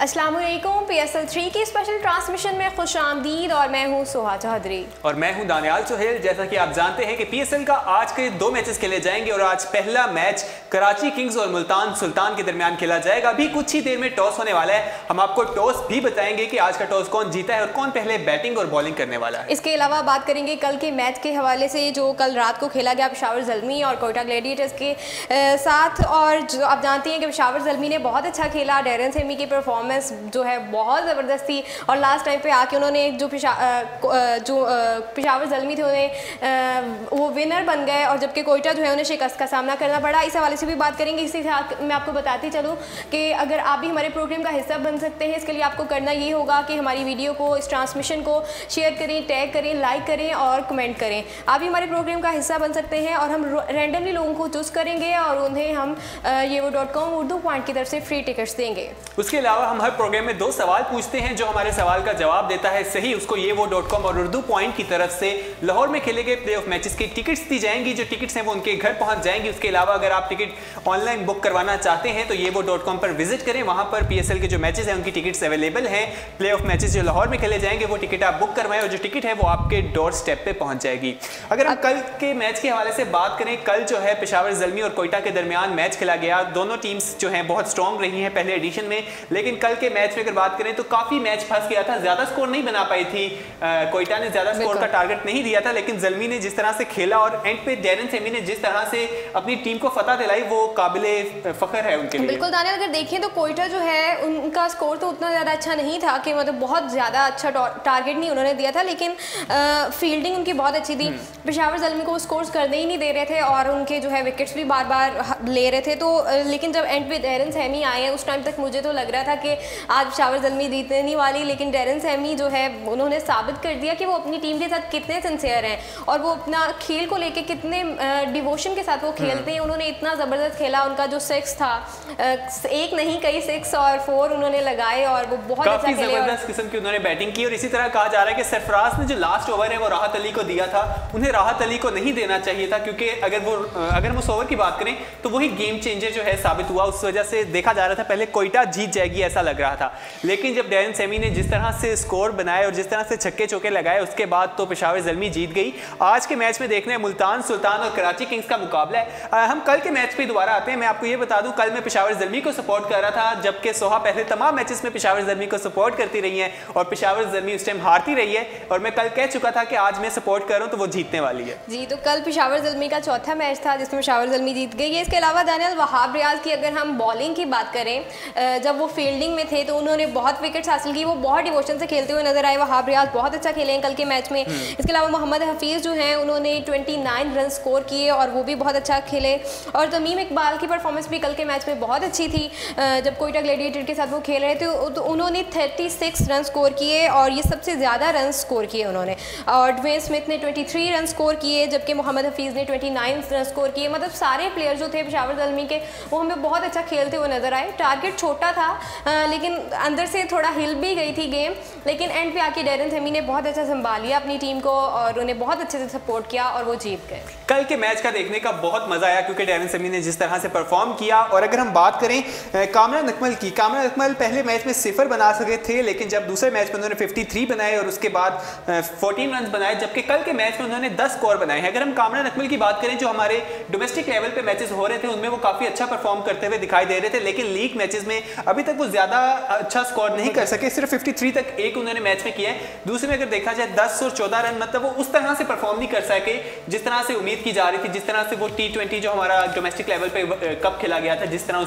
अस्सलाम वालेकुम। PSL 3 की स्पेशल ट्रांसमिशन में खुशामदीद और मैं हूँ सोहा चौधरी और मैं हूँ दानियाल सुहेल। जैसा कि आप जानते हैं कि PSL का आज के 2 मैचेस खेले जाएंगे और आज पहला मैच कराची किंग्स और मुल्तान सुल्तान के दरमियान खेला जाएगा। अभी कुछ ही देर में टॉस होने वाला है। हम आपको टॉस भी बताएंगे कि आज का टॉस कौन जीता है और कौन पहले बैटिंग और बॉलिंग करने वाला है। इसके अलावा बात करेंगे कल के मैच के हवाले से जो कल रात को खेला गया पेशावर ज़ल्मी और कोयटा ग्लैडिएटर्स के साथ। और जो आप जानती हैं कि पेशावर ज़ल्मी ने बहुत अच्छा खेला। डेरन सेमी की परफॉर्मेंस जो है बहुत ज़बरदस्त थी और लास्ट टाइम पे आके उन्होंने जो पेशावर ज़ल्मी थे उन्हें वो विनर बन गए और जबकि कोयटा जो है उन्हें शिकस्त का सामना करना पड़ा। इस हवाले से भी बात करेंगे। इसी साथ मैं आपको बताती चलूँ कि अगर आप भी हमारे प्रोग्राम का हिस्सा बन सकते हैं, इसके लिए आपको करना ये होगा कि हमारी वीडियो को, इस ट्रांसमिशन को शेयर करें, टैग करें, लाइक करें और कमेंट करें। आप भी हमारे प्रोग्राम का हिस्सा बन सकते हैं और हम रैंडमली लोगों को चूज़ करेंगे और उन्हें हम yewo.com उर्दू पॉइंट की तरफ से फ्री टिकट्स देंगे। उसके अलावा हम हर प्रोग्राम में 2 सवाल पूछते हैं। जो हमारे सवाल का जवाब देता है सही, उसको yewo.com और उर्दू पॉइंट की तरफ से लाहौर में खेले गए प्ले ऑफ मैचेस की टिकट्स दी जाएंगी। जो टिकट्स हैं वो उनके घर पहुंच जाएंगी। उसके अलावा अगर आप टिकट ऑनलाइन बुक करवाना चाहते हैं तो yewo.com पर विजिट करें। वहां पर PSL के जो मैचेस हैं उनकी टिकट्स अवेलेबल हैं। प्ले ऑफ मैचेस जो लाहौर में खेले जाएंगे वो टिकट आप बुक करवाएं और जो टिकट है वो आपके डोर स्टेप पे पहुंच जाएगी। अगर हम कल के मैच के हवाले से बात करें, कल जो है पेशावर ज़ल्मी और कोयटा के दरमियान मैच खेला गया। दोनों टीम्स जो हैं बहुत स्ट्रॉन्ग रही हैं पहले एडिशन में, लेकिन कल के मैच में अगर बात करें तो काफी मैच फंस गया था। ज्यादा स्कोर नहीं बना पाई थी। कोयटा ने ज्यादा स्कोर का टारगेट नहीं दिया था, लेकिन ज़ल्मी ने जिस तरह से खेला और एंड पे डेरन सेमी ने जिस तरह से अपनी टीम को फतह दिलाई वो काबिले फख्र है उनके लिए। बिल्कुल दानियाल, अगर देखें तो कोयटा जो है उनका स्कोर तो उतना ज़्यादा अच्छा नहीं था कि मतलब बहुत ज़्यादा अच्छा टारगेट नहीं उन्होंने दिया था, लेकिन फील्डिंग उनकी बहुत अच्छी थी। पेशावर ज़ल्मी को स्कोर्स करने ही नहीं दे रहे थे और उनके जो है विकेट्स भी बार बार ले रहे थे। तो लेकिन जब एंड पे डेरन सेमी आए उस टाइम तक मुझे तो लग रहा था कि आज पेशावर ज़ल्मी जीतने नहीं वाली, लेकिन डेरन सेमी जो है उन्होंने साबित कर दिया कि वो अपनी टीम के साथ कितने सिंसियर हैं और वो अपना खेल को लेके कितने डिवोशन के साथ वो खेलते हैं। उन्होंने इतना ज़बरदस्त खेला। उनका जो 6 था, एक नहीं कई 6 और 4 उन्होंने लगाए और वो बहुत अच्छा खेले। जबरदस्त किस्म की उन्होंने बैटिंग की और इसी तरह कहा जा रहा है कि सरफराज ने जो लास्ट ओवर है वो राहत अली को दिया था। उन्हें राहत अली को नहीं देना चाहिए था, क्योंकि अगर हम उस ओवर की बात करें तो वही गेम चेंजर जो है साबित हुआ। उस वजह से देखा जा रहा था पहले कोयटा जीत जाएगी ऐसा लग रहा था, लेकिन जब डेरन सेमी ने जिस तरह से स्कोर बनाए और जिस तरह से छक्के चौके लगाए उसके बाद तो पेशावर ज़ल्मी जीत गई। आज के मैच में देखना है मुल्तान सुल्तान और कराची किंग्स का मुकाबला है। हम कल के मैच पे दोबारा आते हैं। मैं आपको ये बता दूं, कल मैं पेशावर ज़ल्मी को सपोर्ट कर रहा था, जबकि सोहा पहले तमाम मैचेस में पेशावर ज़ल्मी को सपोर्ट करती रही है और पेशावर ज़ल्मी उस टाइम हारती रही है। और मैं कल कह चुका था कि आज मैं सपोर्ट कर रहा हूँ तो वो जीतने वाली है। जी, तो कल पेशावर ज़ल्मी का चौथा मैच था जिसमें पेशावर ज़ल्मी जीत गई है। इसके अलावा दानियाल, वहाब रियाज की अगर हम बॉलिंग की बात करें, जब वो फील्डिंग में थे तो उन्होंने बहुत विकेट्स हासिल की। वो बहुत डिवोशन से खेलते हुए नजर आए। वहाब रियाज बहुत अच्छा खेले हैं कल के मैच में। इसके अलावा मोहम्मद हफीज़ जो हैं उन्होंने 29 रन स्कोर किए और वो भी बहुत अच्छा खेले। और तमीम इकबाल की परफॉर्मेंस भी कल के मैच में बहुत अच्छी थी। जब कोयटा ग्लैडिएटर के साथ वो खेल रहे थे तो उन्होंने 36 रन स्कोर किए और ये सबसे ज़्यादा रन स्कोर किए उन्होंने। और ड्वेन स्मिथ ने 23 रन स्कोर किए, जबकि मोहम्मद हफीज़ ने 29 रन स्कोर किए। मतलब सारे प्लेयर जो थे पेशावर ज़ल्मी के वो हमें बहुत अच्छा खेलते हुए नजर आए। टारगेट छोटा था लेकिन अंदर से थोड़ा हिल भी गई थी गेम, लेकिन एंड पे आके डेरन सेमी ने बहुत अच्छा संभालिया अपनी टीम को और उन्हें बहुत अच्छे से सपोर्ट किया और वो जीत गए। कल के मैच का देखने का बहुत मजा आया क्योंकि डेरन सेमी ने जिस तरह से परफॉर्म किया। और अगर हम बात करें कामरान अकमल की, कामरान अकमल पहले मैच में 0 बना सके थे, लेकिन जब दूसरे मैच में उन्होंने 53 बनाए और उसके बाद 14 रन बनाए, जबकि कल के मैच में उन्होंने 10 स्कोर बनाए हैं। अगर हम कामरान अकमल की बात करें, जो हमारे डोमेस्टिक लेवल पे मैचेस हो रहे थे उनमें वो काफी अच्छा परफॉर्म करते हुए दिखाई दे रहे थे, लेकिन लीग मैचेस में अभी तक वो ज्यादा अच्छा स्कोर नहीं कर सके। सिर्फ 53 तक एक उन्होंने मैच में किया है। दूसरे में अगर देखा जाए 10 और 14 रन, मतलब वो उस तरह से परफॉर्म नहीं कर सके जिस तरह से उम्मीद की जा रही थी, जिस तरह से वो T20 जो हमारा डोमेस्टिक लेवल पे कप खेला गया था, जिस तरह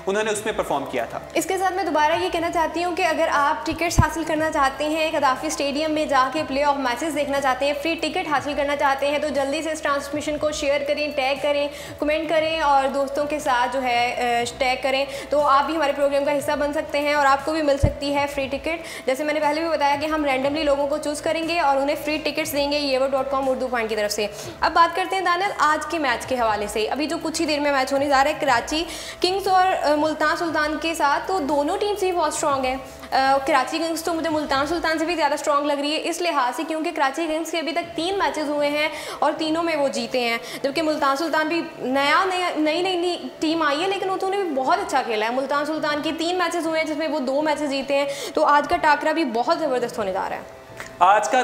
उन्होंने उसमें परफॉर्म किया था। इसके साथ मैं दोबारा ये कहना चाहती हूँ कि अगर आप टिकट्स हासिल करना चाहते हैं, कदाफी स्टेडियम में जाके प्ले ऑफ मैचेस देखना चाहते हैं, फ्री टिकट हासिल करना चाहते हैं, तो जल्दी से इस ट्रांसमिशन को शेयर करें, टैग करें, कमेंट करें और दोस्तों के साथ जो है टैग करें, तो आप भी हमारे प्रोग्राम का हिस्सा बन सकते हैं और आपको भी मिल सकती है फ्री टिकट। जैसे मैंने पहले भी बताया कि हम रैंडमली लोगों को चूज़ करेंगे और उन्हें फ्री टिकट्स देंगे yewo.com उर्दू पॉइंट की तरफ से। अब बात करते हैं दानियाल आज के मैच के हवाले से। अभी जो कुछ ही देर में मैच होने जा रहा है कराची किंग्स और मुल्तान सुल्तान के साथ, तो दोनों टीम्स ही बहुत स्ट्रॉन्ग है कराची किंग्स तो मुझे मुल्तान सुल्तान से भी ज़्यादा स्ट्रॉन्ग लग रही है इस लिहाज से क्योंकि कराची किंग्स के अभी तक 3 मैचेस हुए हैं और तीनों में वो जीते हैं, जबकि मुल्तान सुल्तान भी नई टीम आई है लेकिन उन्होंने भी बहुत अच्छा खेला है। मुल्तान सुल्तान के 3 मैचेस हुए हैं जिसमें वो 2 मैचेस जीते हैं, तो आज का टाकरा भी बहुत ज़बरदस्त होने जा रहा है। आज का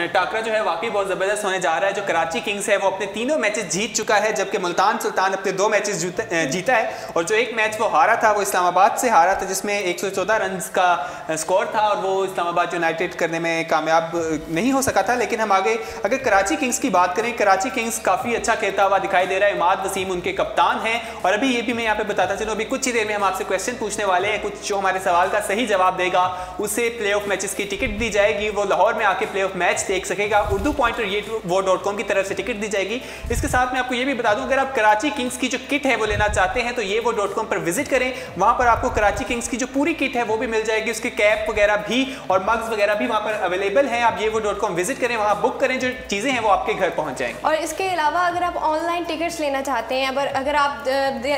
टाकरा जो है वाकई बहुत ज़बरदस्त होने जा रहा है। जो कराची किंग्स है वो अपने तीनों मैचेस जीत चुका है, जबकि मुल्तान सुल्तान अपने 2 मैचेस जीता है और जो एक मैच वो हारा था वो इस्लामाबाद से हारा था जिसमें 114 रन का स्कोर था और वो इस्लामाबाद यूनाइटेड करने में कामयाब नहीं हो सका था। लेकिन हम आगे अगर कराची किंग्स की बात करें, कराची किंग्स काफ़ी अच्छा खेलता हुआ दिखाई दे रहा है। इमाद वसीम उनके कप्तान हैं और अभी ये भी मैं यहाँ पे बताता चलूँ, अभी कुछ ही देर में हम आपसे क्वेश्चन पूछने वाले हैं। कुछ जो हमारे सवाल का सही जवाब देगा उसे प्ले ऑफ मैचेस की टिकट दी जाएगी, वो लाहौर में आके प्ले ऑफ मैच देख सकेगा। उर्दू पॉइंट और ये वो.com की तरफ से टिकट दी जाएगी। इसके साथ मैं आपको ये भी बता दूं, अगर आप कराची किंग्स की जो किट है वो लेना चाहते हैं तो ये वो.com पर विजिट करें, वहां पर आपको कराची किंग्स की जो पूरी किट है वो भी मिल जाएगी, उसके कैप वगैरह भी और मग्स वगैरह भी वहां पर अवेलेबल हैं। आप ये वो.com विजिट करें, वहां बुक करें, जो चीजें हैं वो आपके घर पहुंच जाएंगी। और इसके अलावा अगर आप ऑनलाइन टिकट्स लेना चाहते हैं, अगर आप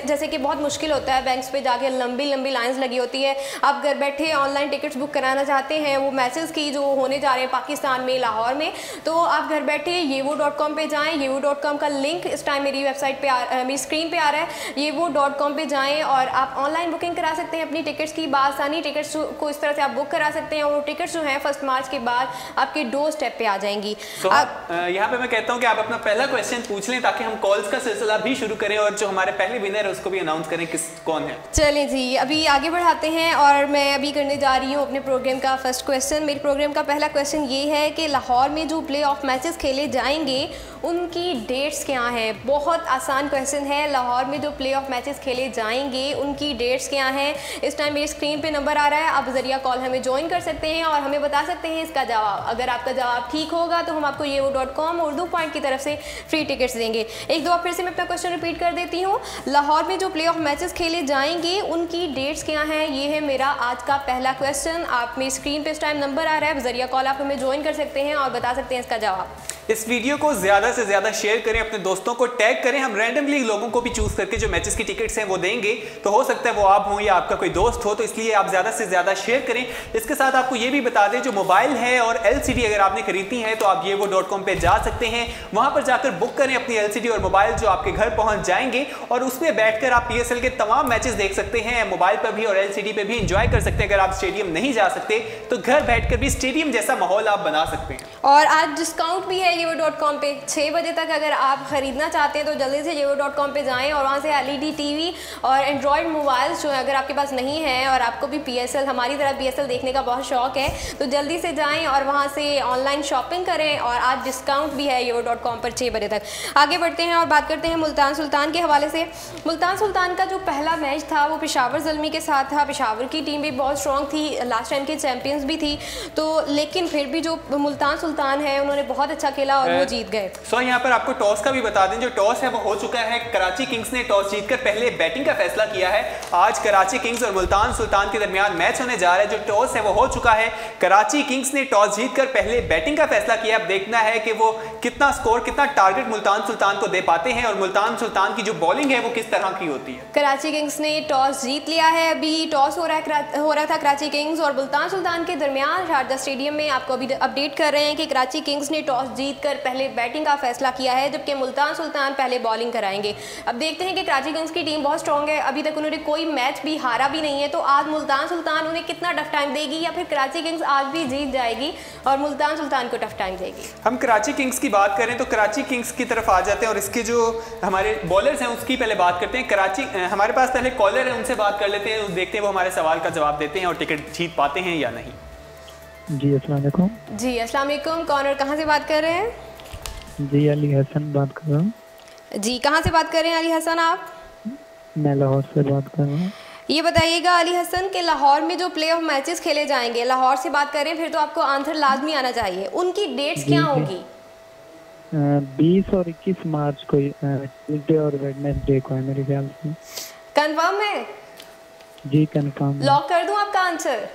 जैसे कि बहुत मुश्किल होता है बैंक्स पे जाके लंबी लाइंस लगी होती है, आप घर बैठे ऑनलाइन टिकट्स बुक कराना चाहते हैं वो मैचेस की जो होने जा रहे हैं पाकिस्तान में लाहौर में, तो आप घर बैठे yewo.com पे जाएं। yewo.com का लिंक इस टाइम मेरी वेबसाइट पे मेरी स्क्रीन पे आ रहा है। yewo.com पे जाएं और आप ऑनलाइन बुकिंग करा सकते हैं अपनी टिकट्स की बासानी। टिकट्स को इस तरह से आप बुक करा सकते हैं और वो टिकट्स जो हैं 1 मार्च के बाद आपके डोर स्टेप पे आ जाएंगी। यहाँ पे मैं कहता हूँ कि आप अपना पहला क्वेश्चन पूछ लें ताकि हम कॉल्स का सिलसिला भी शुरू करें और जो हमारे पहले विनर है उसको भी अनाउंस करें कौन है। चलें जी, अभी आगे बढ़ाते हैं और मैं अभी करने जा रही हूँ अपने प्रोग्राम का फर्स्ट क्वेश्चन। मेरे प्रोग्राम का पहला क्वेश्चन ये है कि लाहौर में जो प्ले ऑफ मैचेस खेले जाएंगे उनकी डेट्स क्या हैं। बहुत आसान क्वेश्चन है। लाहौर में जो प्ले ऑफ मैचेस खेले जाएंगे उनकी डेट्स क्या हैं। इस टाइम मेरी स्क्रीन पे नंबर आ रहा है, आप ज़रिया कॉल हमें ज्वाइन कर सकते हैं और हमें बता सकते हैं इसका जवाब। अगर आपका जवाब ठीक होगा तो हम आपको yewo.com उर्दू पॉइंट की तरफ से फ्री टिकट्स देंगे। एक दो बार फिर से मैं अपना क्वेश्चन रिपीट कर देती हूँ। लाहौर में जो प्ले ऑफ मैचेस खेले जाएंगे उनकी डेट्स क्या हैं, ये है मेरा आज का पहला क्वेश्चन। आप मेरी स्क्रीन पे इस टाइम नंबर आ रहा है, ज़रिया कॉल आप हमें ज्वाइन कर सकते हैं और बता सकते हैं इसका जवाब। इस वीडियो को ज़्यादा से ज़्यादा शेयर करें, अपने दोस्तों को टैग करें। हम रैंडमली लोगों को भी चूज़ करके जो मैचेस की टिकट्स हैं वो देंगे, तो हो सकता है वो आप हों या आपका कोई दोस्त हो, तो इसलिए आप ज़्यादा से ज़्यादा शेयर करें। इसके साथ आपको ये भी बता दें, जो मोबाइल है और LCD अगर आपने खरीदनी है तो आप ये वो.com पे जा सकते हैं, वहाँ पर जाकर बुक करें अपनी LCD और मोबाइल जो आपके घर पहुँच जाएंगे और उसमें बैठकर आप PSL के तमाम मैचेस देख सकते हैं। मोबाइल पर भी और LCD पे भी इंजॉय कर सकते हैं। अगर आप स्टेडियम नहीं जा सकते तो घर बैठकर भी स्टेडियम जैसा माहौल आप बना सकते हैं। और आज डिस्काउंट भी है yewo.com पे 6 बजे तक। अगर आप ख़रीदना चाहते हैं तो जल्दी से yewo.com पे जाएं और वहाँ से LED टीवी और एंड्रॉयड मोबाइल्स जो है अगर आपके पास नहीं है और आपको भी PSL हमारी तरह PSL देखने का बहुत शौक है तो जल्दी से जाएं और वहाँ से ऑनलाइन शॉपिंग करें। और आज डिस्काउंट भी है yewo.com पर 6 बजे तक। आगे बढ़ते हैं और बात करते हैं मुल्तान सुल्तान के हवाले से। मुल्तान सुल्तान का जो पहला मैच था वो पेशावर ज़ल्मी के साथ था। पेशावर की टीम भी बहुत स्ट्रॉन्ग थी, लास्ट टाइम के चैम्पियंस भी थी, तो लेकिन फिर भी जो मुल्तान सुल्तान है उन्होंने बहुत अच्छा खेला और वो जीत गए। यहाँ पर आपको टॉस का भी बता दें, जो टॉस है वो हो चुका है। कराची किंग्स ने टॉस जीतकर पहले बैटिंग का फैसला किया है। आज कराची किंग्स और मुल्तान सुल्तान के दरमियान मैच होने जा रहा है। जो टॉस है वो हो चुका है। कराची किंग्स ने टॉस जीतकर पहले बैटिंग का फैसला किया। अब देखना है कि वो कितना स्कोर, कितना टारगेट मुल्तान सुल्तान को दे पाते हैं और मुल्तान सुल्तान की जो बॉलिंग है वो किस तरह की होती है। कराची किंग्स ने टॉस जीत लिया है। अभी टॉस हो रहा था कराची किंग्स और मुल्तान सुल्तान के दरमियान शारजा स्टेडियम में। आपको अभी अपडेट कर रहे हैं कि कराची किंग्स ने टॉस जीतकर पहले बैटिंग का फैसला किया है, जबकि मुल्तान सुल्तान पहले बॉलिंग कराएंगे। अब देखते हैं कि कराची किंग्स की टीम बहुत स्ट्रॉन्ग है, अभी तक उन्होंने कोई मैच भी हारा भी नहीं है, तो आज मुल्तान सुल्तान उन्हें कितना टफ टाइम देगी या फिर कराची किंग्स आज भी जीत जाएगी और मुल्तान सुल्तान को टफ टाइम देगी। हम कराची किंग्स की बात करें तो कराची किंग्स की तरफ आ जाते हैं और इसके जो हमारे बॉलर्स हैं उसकी पहले बात करते हैं। कराची हमारे पास पहले कॉलर है, उनसे बात कर लेते हैं, देखते हैं वो हमारे सवाल का जवाब देते हैं और टिकट जीत पाते हैं या नहीं। जी अस्सलाम वालेकुम। जी अस्सलाम वालेकुम। कौन और कहाँ से बात कर रहे हैं? जी अली हसन बात कर रहा हूँ। जी कहाँ से बात कर रहे हैं अली हसन आप? मैं लाहौर से बात कर रहा हूँ। ये बताइएगा अली हसन के लाहौर में जो प्ले ऑफ मैचेस खेले जाएंगे, लाहौर से बात करें फिर तो आपको आंसर लाजमी आना चाहिए, उनकी डेट्स क्या होंगी? 20 और 21 मार्च को, ट्यूसडे और वेडनेसडे को है मेरे ख्याल से। कंफर्म है? जी कंफर्म। लॉक कर दूं आपका आंसर?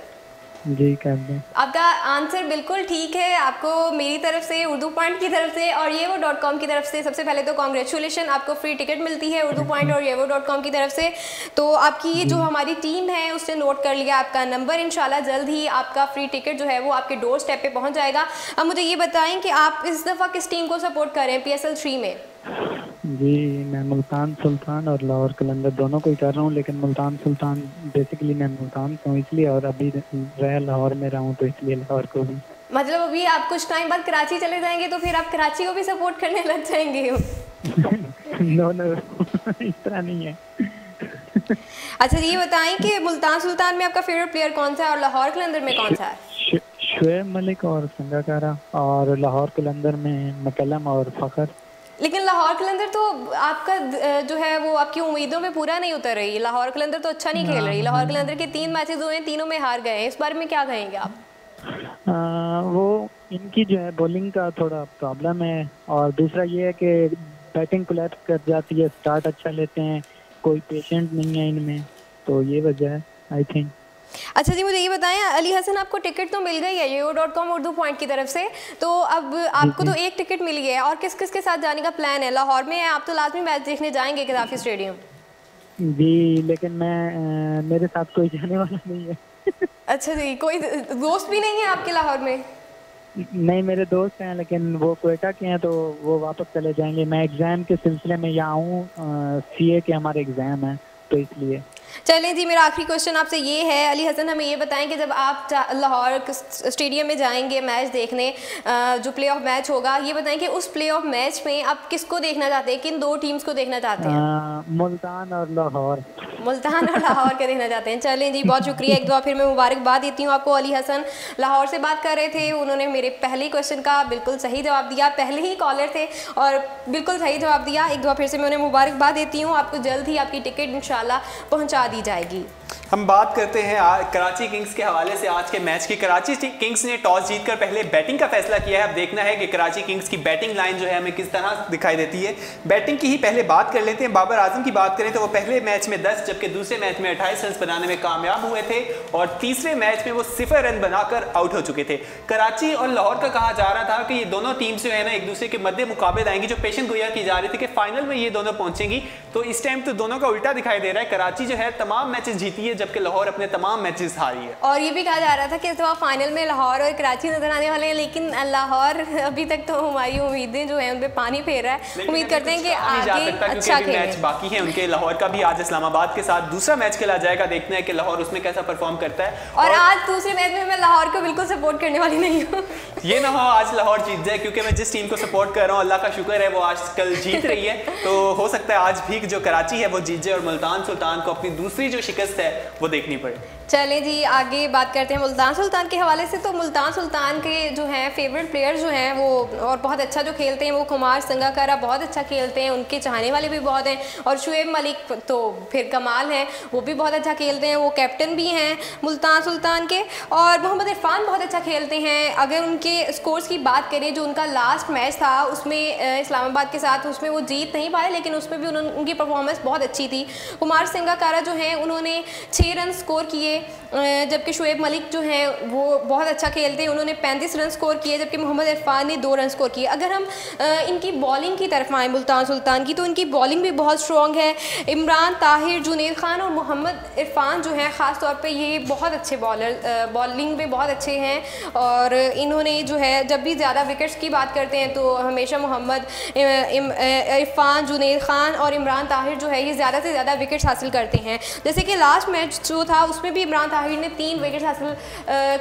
जी कर दें। आपका आंसर बिल्कुल ठीक है। आपको मेरी तरफ से, उर्दू पॉइंट की तरफ से और yewo.com की तरफ से सबसे पहले तो कॉन्ग्रेचुलेशन, आपको फ्री टिकट मिलती है उर्दू पॉइंट और yewo.com की तरफ से। तो आपकी जो हमारी टीम है उसने नोट कर लिया आपका नंबर, इंशाल्लाह जल्द ही आपका फ्री टिकट जो है वो आपके डोर स्टेप पे पहुंच जाएगा। अब मुझे ये बताएं कि आप इस दफ़ा किस टीम को सपोर्ट कर रहे हैं PSL 3 में? जी मैं मुल्तान सुल्तान और लाहौर कलंदर दोनों को ही कर रहा हूँ, लेकिन मुल्तान सुल्तान बेसिकली मैं मुल्तान से हूँ इसलिए, और अभी रह लाहौर में रहा हूँ तो इसलिए लाहौर को भी। मतलब अभी आप कुछ टाइम बाद कराची चले जाएंगे तो फिर आप कराची को भी सपोर्ट करने लग जाएंगे? नो इस तरह नहीं है। अच्छा ये बताएं कि मुल्तान सुल्तान में आपका फेवरेट प्लेयर कौन सा है और लाहौर कलंदर में कौन सा है? शुएब मलिक और संगाकारा, और लाहौर कलंदर में मकलम और फखर। लेकिन लाहौर कलंदर तो आपका जो है वो आपकी उम्मीदों में पूरा नहीं उतर रही। लाहौर कलंदर तो अच्छा नहीं खेल रही। लाहौर कलंदर के 3 मैचेस हुए हैं, तीनों में हार गए हैं। इस बारे में क्या कहेंगे आप? वो इनकी जो है बॉलिंग का थोड़ा प्रॉब्लम है, और दूसरा ये है कि बैटिंग कोलैप्स कर जाती है, स्टार्ट अच्छा लेते हैं, कोई पेशेंट नहीं है इनमें, तो ये वजह है आई थिंक। अच्छा जी मुझे ये बताएं, अली हसन आपको टिकट तो मिल गई है yewo.com उर्दू पॉइंट की तरफ से, तो अब आपको तो एक टिकट मिली है, और किस किस के साथ जाने का प्लान है? लाहौर में है, आप तो लाजमी मैच देखने जाएंगे गद्दाफी स्टेडियम। जी लेकिन मैं मेरे साथ कोई जाने वाला नहीं है। अच्छा जी, कोई दोस्त भी नहीं है आपके लाहौर में? नहीं मेरे दोस्त हैं लेकिन वो क्वेटा के हैं, तो वो वापस चले जाएंगे। मैं एग्ज़ाम के सिलसिले में यहाँ हूँ, CA के हमारे एग्ज़ाम हैं तो इसलिए। चलें जी, मेरा आखिरी क्वेश्चन आपसे ये है, अली हसन हमें ये बताएं कि जब आप लाहौर स्टेडियम में जाएंगे मैच देखने, जो प्ले ऑफ मैच होगा, ये बताएं कि उस प्ले ऑफ मैच में आप किसको देखना चाहते हैं, किन 2 टीम्स को देखना चाहते हैं? मुल्तान और लाहौर। मुल्तान और लाहौर के देखना चाहते हैं। चलें जी, बहुत शुक्रिया। एक दफ़ा फिर मैं मुबारकबाद देती हूँ आपको। अली हसन लाहौर से बात कर रहे थे, उन्होंने मेरे पहले क्वेश्चन का बिल्कुल सही जवाब दिया, पहले ही कॉलर थे और बिल्कुल सही जवाब दिया। एक दफ़ा फिर से मैं उन्हें मुबारकबाद देती हूँ। आपको जल्द ही आपकी टिकट इंशाल्लाह पहुँचा दी जाएगी। हम बात करते हैं कराची किंग्स के हवाले से आज के मैच की। कराची किंग्स ने टॉस जीतकर पहले बैटिंग का फैसला किया है। अब देखना है कि कराची किंग्स की बैटिंग लाइन जो है हमें किस तरह दिखाई देती है। बैटिंग की ही पहले बात कर लेते हैं। बाबर आजम की बात करें तो वो पहले मैच में 10 जबकि दूसरे मैच में 28 रन बनाने में कामयाब हुए थे और तीसरे मैच में वो 0 रन बनाकर आउट हो चुके थे। कराची और लाहौर का कहा जा रहा था कि ये दोनों टीम्स जो है ना एक दूसरे के मध्य मुकाबले आएंगी, जो पेशन गोया की जा रही थी कि फाइनल में ये दोनों पहुंचेंगी। तो इस टाइम तो दोनों का उल्टा दिखाई दे रहा है। कराची जो है तमाम मैचेस जीती है जबकि लाहौर अपने तमाम मैचेस हारी है। और ये भी कहा जा रहा था कि इस दफा फाइनल में लाहौर और कराची नजर आने वाले हैं, लेकिन लाहौर अभी तक तो हमारी उम्मीदें जो हैं उन पे पानी फेर रहा है। उम्मीद करते हैं कि आगे अच्छा खेलें। मैच बाकी है उनके। लाहौर का भी आज इस्लामाबाद के साथ दूसरा मैच खेला जाएगा। देखना है कि लाहौर उसमें कैसा परफॉर्म करता है। और आज दूसरे मैच में मैं लाहौर को बिल्कुल सपोर्ट करने वाली नहीं हूँ। ये ना हो आज लाहौर जीत जाए, क्योंकि मैं जिस टीम को सपोर्ट कर रहा हूँ अल्लाह का शुक्र है वो आज कल जीत रही है, तो हो सकता है आज भी जो कराची है वो जीत जाए और मुल्तान सुल्तान को अपनी दूसरी जो शिकस्त है वो देखनी पड़े। चलें जी, आगे बात करते हैं मुल्तान सुल्तान के हवाले से। तो मुल्तान सुल्तान के जो हैं फेवरेट प्लेयर जो हैं वो और बहुत अच्छा जो खेलते हैं वो कुमार संगाकारा बहुत अच्छा खेलते हैं, उनके चाहने वाले भी बहुत हैं। और शुएब मलिक तो फिर कमाल हैं, वो भी बहुत अच्छा खेलते हैं, वो कैप्टन भी हैं मुल्तान सुल्तान के। और मोहम्मद इरफान बहुत अच्छा खेलते हैं। अगर उनके स्कोर्स की बात करें, जो उनका लास्ट मैच था उसमें इस्लामाबाद के साथ, उसमें वो जीत नहीं पाए, लेकिन उसमें भी उनकी परफॉर्मेंस बहुत अच्छी थी। कुमार संगाकारा जो हैं उन्होंने 6 रन स्कोर किए, जबकि शुएब मलिक जो हैं वो बहुत अच्छा खेलते हैं, उन्होंने 35 रन स्कोर किए, जबकि मोहम्मद इरफान ने 2 रन स्कोर किए। अगर हम इनकी बॉलिंग की तरफ आएँ मुल्तान सुल्तान की, तो इनकी बॉलिंग भी बहुत स्ट्रॉन्ग है। इमरान ताहिर, जुनैद खान और मोहम्मद इरफान जो हैं ख़ास तौर पे ये बहुत अच्छे बॉलर, बॉलिंग में बहुत अच्छे हैं। और इन्होंने जो है जब भी ज़्यादा विकेट्स की बात करते हैं तो हमेशा मोहम्मद इरफान, जुनैद खान और इमरान ताहिर जो है ये ज़्यादा से ज़्यादा विकेट्स हासिल करते हैं। जैसे कि लास्ट मैच जो था उसमें भी इमरान ताहिर ने 3 विकेट हासिल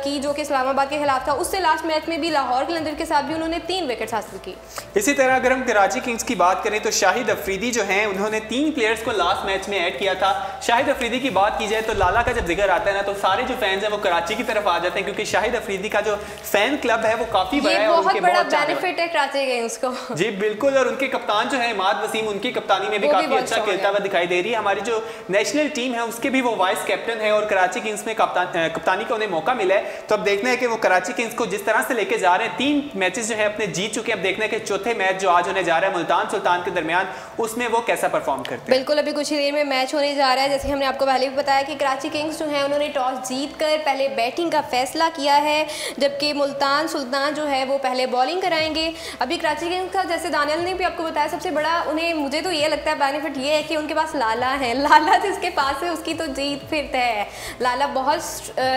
की, जो कि इस्लामाबाद के खिलाफ था। उससे लास्ट मैच में भी लाहौर कलंदर के साथ भी उन्होंने 3 विकेट हासिल की। इसी तरह अगर हम कराची किंग्स की बात करें तो शाहिद अफरीदी जो हैं उन्होंने 3 प्लेयर्स को लास्ट मैच में ऐड किया था। शाहिद अफरीदी की बात की जाए तो लाला का जब जिक्र आता है ना तो सारे जो फैंस हैं वो कराची की तरफ आ जाते हैं, क्योंकि शाहिद अफरीदी का जो फैन क्लब है वो काफी बड़ा है और उनके बहुत बेनिफिट है कराची किंग्स को। जी बिल्कुल। और उनके कप्तान जो है इमाद वसीम, उनकी कप्तानी में भी काफी अच्छा खेलता हुआ दिखाई दे रही है। हमारी जो नेशनल टीम है उसके भी वो वाइस कैप्टन है और कराची कराची किंग्स में कप्तानी का उन्हें मौका मिला है। तो अब देखना है कि वो कराची किंग्स को जिस तरह से लेके जा रहे हैं, 3 मैचेस जो है अपने जीत चुके हैं। अब देखना है कि चौथे मैच जो आज होने जा रहा है मुल्तान सुल्तान के दरमियान, उसमें वो कैसा परफॉर्म करते हैं। बिल्कुल, अभी कुछ ही देर में मैच होने जा रहा है। जैसे हमने आपको पहले भी बताया कि कराची किंग्स जो है उन्होंने टॉस जीतकर पहले बैटिंग का फैसला किया है, जबकि मुल्तान सुल्तान जो है वो पहले बॉलिंग कराएंगे। अभी कराची किंग्स का, जैसे दानियल ने भी आपको बताया, सबसे बड़ा उन्हें, मुझे तो ये लगता है बेनिफिट ये है कि उनके पास लाला है। लाला जिसके पास है उसकी तो जीत फिर तय है। लाला बहुत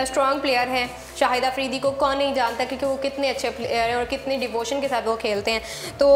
स्ट्रॉन्ग प्लेयर हैं। शाहिद अफरीदी को कौन नहीं जानता, क्योंकि वो कितने अच्छे प्लेयर हैं और कितने डिवोशन के साथ वो खेलते हैं। तो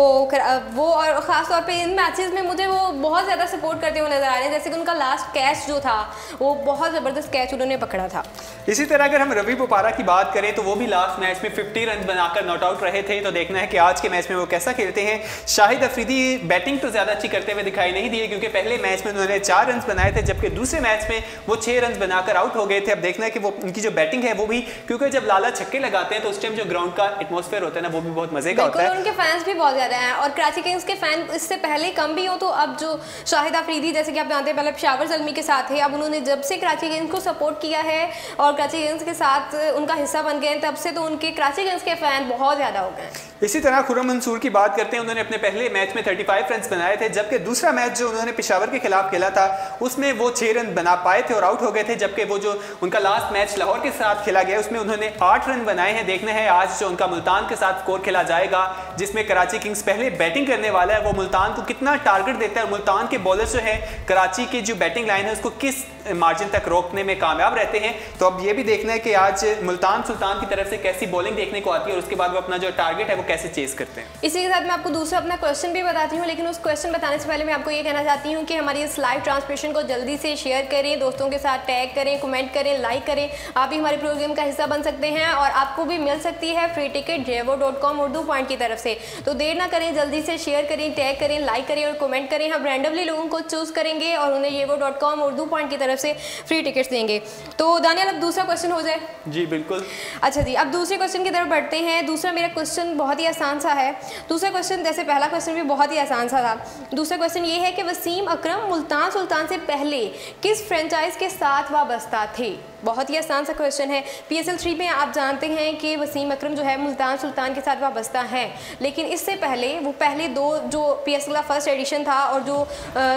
वो, और ख़ास तौर पे इन मैचेस में मुझे वो बहुत ज़्यादा सपोर्ट करते हुए नजर आ रहे हैं। जैसे कि उनका लास्ट कैच जो था वो बहुत ज़बरदस्त कैच उन्होंने पकड़ा था। इसी तरह अगर हम रवि बोपारा की बात करें तो वो भी लास्ट मैच में 50 रन बनाकर नॉट आउट रहे थे। तो देखना है कि आज के मैच में वो कैसा खेलते हैं। शाहिद अफरीदी बैटिंग तो ज़्यादा अच्छी करते हुए दिखाई नहीं दिए, क्योंकि पहले मैच में उन्होंने 4 रन बनाए थे, जबकि दूसरे मैच में वो 6 रन बनाकर आउट हो गए थे। अब देखना है कि वो उनकी जो बैटिंग है वो भी, क्योंकि जब लाला छक्के लगाते हैं तो उस टाइम जो ग्राउंड का एटमॉस्फेयर होता है ना, वो भी बहुत मजे का होता है। उनके फैंस भी बहुत ज़्यादा हैं और कराची किंग्स के फैन इससे पहले कम भी हो। तो अब जो शाहिद अफरीदी, जैसे कि आप जानते हैं, पहले पेशावर ज़ल्मी के साथ है, अब उन्होंने जब से कराची किंग्स को सपोर्ट किया है और कराची किंग्स के साथ उनका हिस्सा बन गए हैं, तब से तो उनके कराची किंग्स के फैन बहुत ज़्यादा हो गए हैं। इसी तरह खुर्रम मंसूर की बात करते हैं। उन्होंने अपने पहले मैच में 35 रन बनाए थे, जबकि दूसरा मैच जो उन्होंने पेशावर के खिलाफ खेला था उसमें वो 6 रन बना पाए थे और आउट हो गए थे। जबकि वो जो उनका लास्ट मैच लाहौर के साथ खेला गया उसमें उन्होंने 8 रन बनाए हैं। देखना है आज जो उनका मुल्तान के साथ स्कोर खेला जाएगा, जिसमें कराची किंग्स पहले बैटिंग करने वाला है, वो मुल्तान को कितना टारगेट देता है। मुल्तान के बॉलर जो है कराची की जो बैटिंग लाइन है उसको किस मार्जिन तक रोकने में कामयाब रहते हैं। तो अब ये भी देखना है कि आज मुल्तान सुल्तान की तरफ से कैसी बॉलिंग देखने को आती है और उसके बाद वो अपना जो टारगेट है वो कैसे चेस करते हैं। इसी के साथ मैं आपको दूसरा अपना क्वेश्चन भी बताती हूँ, लेकिन उस क्वेश्चन बताने से पहले मैं आपको ये कहना चाहती हूँ कि हमारी इस लाइव ट्रांसमिशन को जल्दी से शेयर करें, दोस्तों के साथ टैग करें, कमेंट करें, लाइक करें। आप भी हमारे प्रोग्राम का हिस्सा बन सकते हैं और आपको भी मिल सकती है free ticket JAYVO.com Urdu point की तरफ से। तो देर ना करें, जल्दी से शेयर करें, टैग करें, लाइक करें और कमेंट करें। हम रैंडमली लोगों को चूज करेंगे और उन्हें JAYVO.com उर्दू पॉइंट की तरफ से फ्री टिकट्स देंगे। तो दानियल, अब दूसरा क्वेश्चन हो जाए। जी बिल्कुल। अच्छा जी, अब दूसरे क्वेश्चन की तरफ बढ़ते हैं। दूसरा मेरा क्वेश्चन बहुत ही आसान सा है। दूसरा क्वेश्चन, जैसे पहला क्वेश्चन भी बहुत ही आसान सा था, दूसरा क्वेश्चन ये है कि वसीम अकरम मुल्तान सुल्तान से पहले किस फ्रेंचाइज के साथ वाबस्ता थे। बहुत ही आसान सा क्वेश्चन है। PSL 3 में आप जानते हैं कि वसीम अकरम जो है मुल्तान सुल्तान के साथ वाबस्ता हैं, लेकिन इससे पहले वो पहले 2 जो PSL का फर्स्ट एडिशन था और जो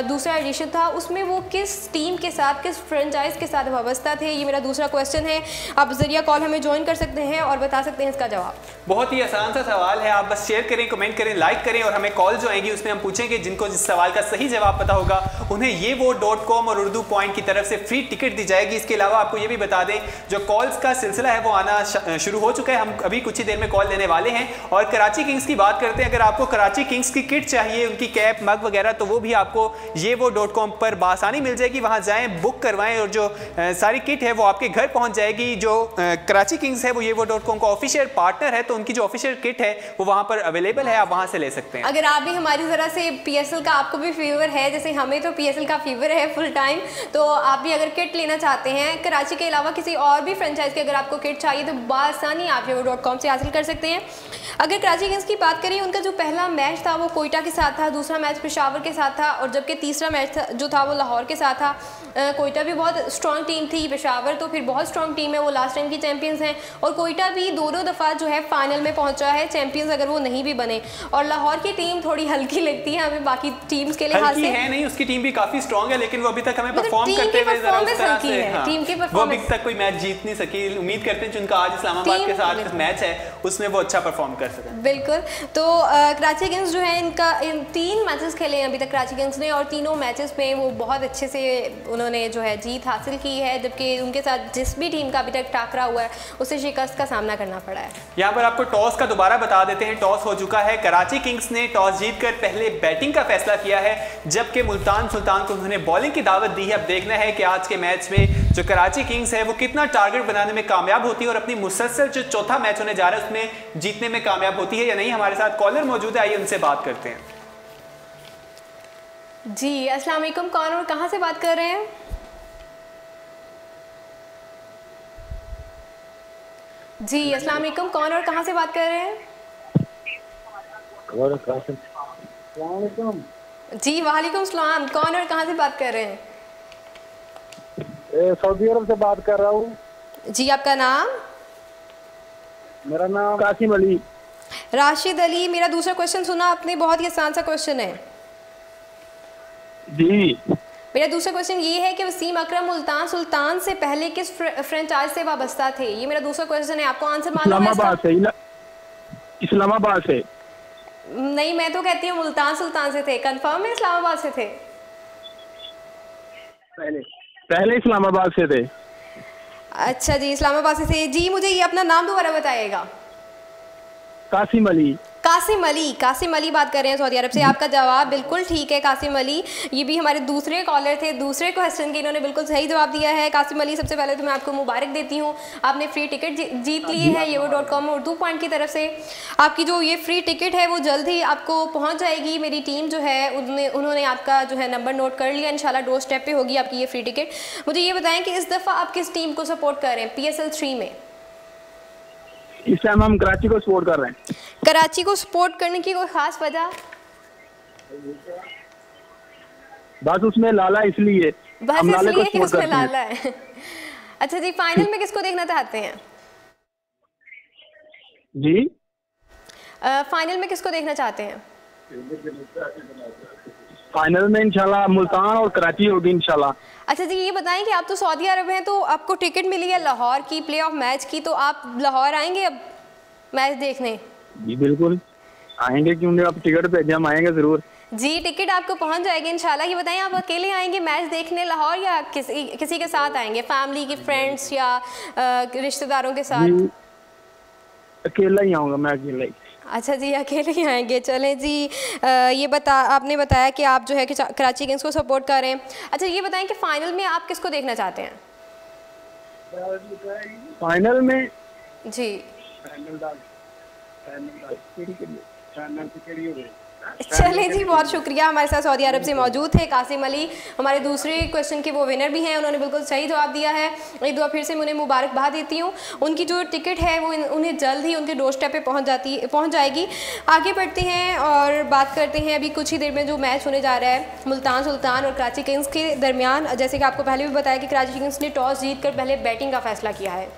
दूसरा एडिशन था उसमें वो किस टीम के साथ, किस फ्रेंचाइज के साथ वाबस्ता थे। ये मेरा दूसरा क्वेश्चन है। आप जरिया कॉल हमें ज्वाइन कर सकते हैं और बता सकते हैं इसका जवाब। बहुत ही आसान सा सवाल है, आप बस शेयर करें, कमेंट करें, लाइक करें और हमें कॉल जो आएगी उसमें हम पूछेंगे जिनको जिस सवाल का सही जवाब पता होगा उन्हें YAYVO.com और उर्दू पॉइंट की तरफ से फ्री टिकट दी जाएगी। इसके अलावा आपको ये भी बता दें, जो कॉल्स का सिलसिला है वो आना शुरू हो चुका है। हम अभी कुछ ही देर में कॉल लेने वाले हैं। और कराची किंग्स की बात करते हैं। अगर आपको कराची किंग्स की किट चाहिए, उनकी कैप, मग वगैरह, तो वो भी आपको YAYVO.com पर बासानी मिल जाएगी। वहां जाएं, बुक करवाएं और जो सारी किट है वो आपके घर पहुंच जाएगी। जो कराची किंग्स है वो YAYVO.com का ऑफिशियल पार्टनर है, तो उनकी जो ऑफिशियल किट है वो वहां पर अवेलेबल है, आप वहां से ले सकते हैं। अगर आप भी हमारी जरा से PSL का, आपको भी फीवर है, जैसे हमें तो PSL का फीवर है फुल टाइम, तो आप भी अगर किट लेना चाहते हैं कराची के अलावा किसी और भी फ्रेंचाइज की, अगर आपको किट चाहिए तो बासानी आप YAYVO.com से हासिल कर सकते हैं। अगर कराची किंग्स की बात करें, उनका जो पहला मैच था वो कोयटा के साथ था, दूसरा मैच पेशावर के साथ था और जबकि तीसरा मैच जो था वो लाहौर के साथ था। कोयटा भी बहुत स्ट्रॉन्ग टीम थी, पेशावर तो फिर बहुत स्ट्रॉन्ग टीम है, वो लास्ट टाइम की चैंपियंस हैं। और कोयटा भी 2-2 दफ़ा जो है फाइनल में पहुंचा है, चैंपियंस अगर वो नहीं भी बने। और लाहौर की टीम थोड़ी हल्की लगती है हमें बाकी टीम्स के लिहाज से। है नहीं, उसकी टीम भी काफी स्ट्रॉन्ग है, लेकिन वो अभी तक हमें परफॉर्म करते हुए जरा उस तरह से, टीम की वो अभी तक कोई मैच जीत नहीं सकी। उम्मीद करते हैं कि उनका आज इस्लामाबाद के साथ मैच है उसमें वो अच्छा परफॉर्म कर सकें। बिल्कुल। तो कराची किंग्स जो है इनका इन 3 मैचेस खेले हैं अभी तक कराची किंग्स ने और तीनों मैचेस में वो बहुत अच्छे से उन्होंने जो है जीत हासिल की है, जबकि उनके साथ जिस भी टीम का अभी तक टाकरा हुआ है उसे शिकस्त का सामना करना पड़ा है। यहाँ पर आपको टॉस का दोबारा बता देते हैं। टॉस हो चुका है, कराची किंग्स ने टॉस जीतकर पहले बैटिंग का फैसला किया है, जबकि मुल्तान सुल्तान को उन्होंने बॉलिंग की दावत दी है। अब देखना है कि आज के मैच में जो कराची किंग्स है वो कितना टारगेट बनाने में कामयाब होती है और अपनी मुसलसल जो चौथा मैच होने जा रहा है उसमें जीतने में कामयाब होती है या नहीं। हमारे साथ कॉलर मौजूद है, आइए उनसे बात करते हैं। जी अस्सलाम वालेकुम, कौन और कहां से बात कर रहे हैं? जी अस्सलाम वालेकुम, कौन और कहां से बात कर रहे हैं? जी वालेकुम सलाम, कौन और कहां से बात कर रहे हैं? सऊदी अरब से बात कर रहा हूँ। जी, आपका नाम? मेरा नाम कासिम अली। राशिद अली, मेरा दूसरा क्वेश्चन सुना आपने? बहुत ही आसान सा क्वेश्चन है जी। मेरा दूसरा क्वेश्चन ये है कि वसीम अकरम मुल्तान सुल्तान से पहले किस फ्रेंचाइज से वाबस्ता थे? ये मेरा दूसरा क्वेश्चन है। आपको आंसर मालूम है? इस्लामाबाद से। नहीं, मैं तो कहती हूँ मुल्तान सुल्तान से थे। कंफर्म है इस्लामाबाद से थे? पहले इस्लामाबाद से थे। अच्छा जी, इस्लामाबाद से थे। जी, मुझे ये अपना नाम दोबारा बताइएगा। कासिम अली। कासिम अली बात कर रहे हैं सऊदी अरब से। आपका जवाब बिल्कुल ठीक है कासिम अली। ये भी हमारे दूसरे कॉलर थे, दूसरे क्वेश्चन के इन्होंने बिल्कुल सही जवाब दिया है। कासिम अली, सबसे पहले तो मैं आपको मुबारक देती हूँ, आपने फ्री टिकट जीत लिए है yevo.com उर्दू पॉइंट की तरफ से। आपकी जो ये फ्री टिकट है वो जल्द ही आपको पहुँच जाएगी। मेरी टीम जो है उन्होंने आपका जो है नंबर नोट कर लिया। इंशाल्लाह डोर स्टेप पे होगी आपकी ये फ्री टिकट। मुझे ये बताएं कि इस दफ़ा आप किस टीम को सपोर्ट कर रहे हैं PSL 3 में? इस टाइम हम कराची को सपोर्ट कर रहे हैं। कराची को सपोर्ट करने की कोई खास वजह? बस उसमें लाला इसलिए। बस इसलिए कि उसमें लाला है। अच्छा जी, फाइनल में किसको देखना चाहते हैं? जी, फाइनल में किसको देखना चाहते हैं? फाइनल में इंशाल्लाह मुल्तान और कराची होगी इंशाल्लाह। अच्छा जी, ये बताएं कि आप तो सऊदी अरब हैं, तो आपको टिकट मिली है लाहौर की प्ले ऑफ मैच की, तो आप लाहौर आएंगे अब मैच देखने? जी बिल्कुल आएंगे, क्यों नहीं, आप टिकट भेजें हम आएंगे जरूर। जी, टिकट आपको पहुंच जाएगी इंशाल्लाह। ये बताएं, आप अकेले आएंगे मैच देखने लाहौर या किसी के साथ आएंगे? फैमिली के, फ्रेंड्स या रिश्तेदारों के साथ? अकेला ही आऊँगा मैं, अकेला ही। अच्छा जी, अकेले ही आएंगे। चलें जी, ये आपने बताया कि आप जो है कि कराची किंग्स को सपोर्ट कर रहे हैं। अच्छा, ये बताएं कि फ़ाइनल में आप किसको देखना चाहते हैं? फाइनल में जी, चलें जी, बहुत शुक्रिया। हमारे साथ सऊदी अरब से मौजूद थे कासिम अली, हमारे दूसरे क्वेश्चन के वो विनर भी हैं। उन्होंने बिल्कुल सही जवाब दिया है। एक दफ़ा फिर से मैं उन्हें मुबारकबाद देती हूँ। उनकी जो टिकट है वो उन्हें जल्द ही उनके डोर स्टेप पे पहुँच जाएगी। आगे बढ़ते हैं और बात करते हैं अभी कुछ ही देर में जो मैच होने जा रहा है मुल्तान सुल्तान और कराची किंग्स के दरमियान। जैसे कि आपको पहले भी बताया कि कराची किंग्स ने टॉस जीत कर पहले बैटिंग का फैसला किया है।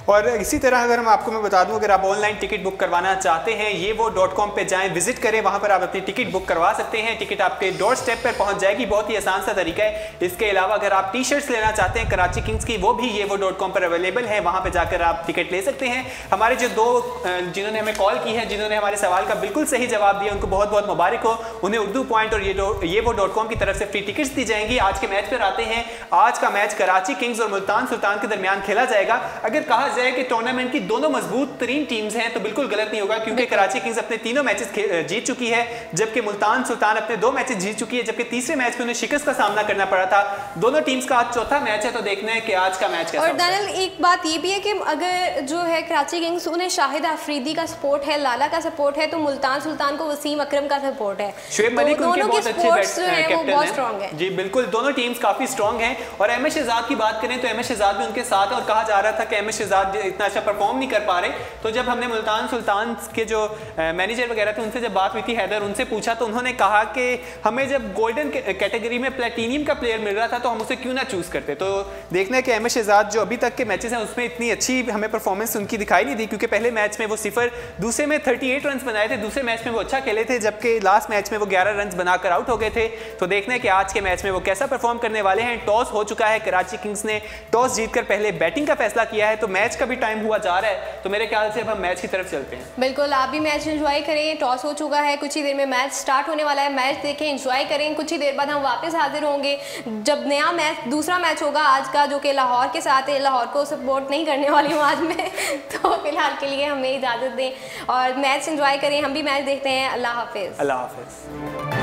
और इसी तरह अगर मैं बता दूं, अगर आप ऑनलाइन टिकट बुक करवाना चाहते हैं yevo.com पे जाएं, विजिट करें, वहां पर आप अपनी टिकट बुक करवा सकते हैं। टिकट आपके डोर स्टेप पर पहुंच जाएगी। बहुत ही आसान सा तरीका है। इसके अलावा अगर आप टी-शर्ट्स लेना चाहते हैं कराची किंग्स की, वो भी yevo.com पर अवेलेबल है, वहां पर जाकर आप टिकट ले सकते हैं। हमारे जो दो जिन्होंने हमें कॉल की है, जिन्होंने हमारे सवाल का बिल्कुल सही जवाब दिया, उनको बहुत बहुत मुबारक हो। उन्हें उर्दू पॉइंट और yevo.com की तरफ से फ्री टिकट्स दी जाएंगी। आज के मैच पर आते हैं। आज का मैच कराची किंग्स और मुल्तान सुल्तान के दरमियान खेला जाएगा। अगर कहा जाए कि टूर्नामेंट की दोनों मजबूत तरीन टीम्स हैं तो बिल्कुल गलत नहीं होगा, क्योंकि कराची किंग्स अपने तीनों मैचेस जीत चुकी है, जबकि मुल्तान सुल्तान अपने 2 मैचेस जीत चुकी है, जबकि तीसरे मैच में उन्हें शिकस्त का सामना करना पड़ा था। दोनों टीम्स का आज चौथा मैच है, तो देखना है कि आज का मैच कैसा और दानियल, एक बात ये भी है कि अगर जो है कराची किंग्स उन्हें शाहिद अफरीदी का सपोर्ट है, लाला का सपोर्ट है, तो मुल्तान सुल्तान को वसीम अकरम का सपोर्ट है। शुएब मलिक उनके बहुत अच्छे कैप्टन हैं। जी बिल्कुल, दोनों टीम्स काफी स्ट्रांग हैं। और अहमद शहजाद की बात करें तो अहमद शहजाद भी उनके साथ, और कहा जा रहा था कि अहमद शहजाद इतना अच्छा परफॉर्म नहीं कर पा रहे। तो जब हमने मुल्तान सुल्तान के जो मैनेजर वगैरह थे उनसे जब बात हुई थी, हैदर, उनसे पूछा तो उन्होंने कहा कि हमें जब गोल्डन कैटेगरी में प्लेटिनियम का प्लेयर मिल रहा था तो हम उसे क्यों ना चूज करते। तो देखना है कि अहमद शहजाद जो अभी तक के मैचेस हैं उसमें इतनी अच्छी हमें परफॉर्मेंस उनकी दिखाई नहीं दी, क्योंकि पहले मैच में वो 0, दूसरे में 38 रन बनाए थे, दूसरे मैच में वो अच्छा खेले थे, जबकि लास्ट मैच में वो 11 रन बनाकर आउट हो गए थे। तो देखना है कि आज के मैच में वो कैसा परफॉर्म करने वाले हैं। टॉस हो चुका है, कराची किंग्स ने टॉस जीतकर पहले बैटिंग का फैसला किया है, तो मैच का भी टाइम हुआ जा रहा है। तो मेरे ख्याल से अब हम मैच की तरफ चलते हैं। बिल्कुल, आप भी मैच एंजॉय करें। टॉस हो चुका है, कुछ ही देर में मैच स्टार्ट होने वाला है। मैच देखें, एंजॉय करें। कुछ ही देर बाद हम वापस हाजिर होंगे जब नया मैच, दूसरा मैच होगा आज का, जो कि लाहौर के साथ है। लाहौर को सपोर्ट नहीं करने वाली हूँ आज मैं तो फिलहाल के लिए हमें इजाज़त दें और मैच एंजॉय करें। हम भी मैच देखते हैं। अल्लाह हाफिज़। अल्लाह हाफिज़।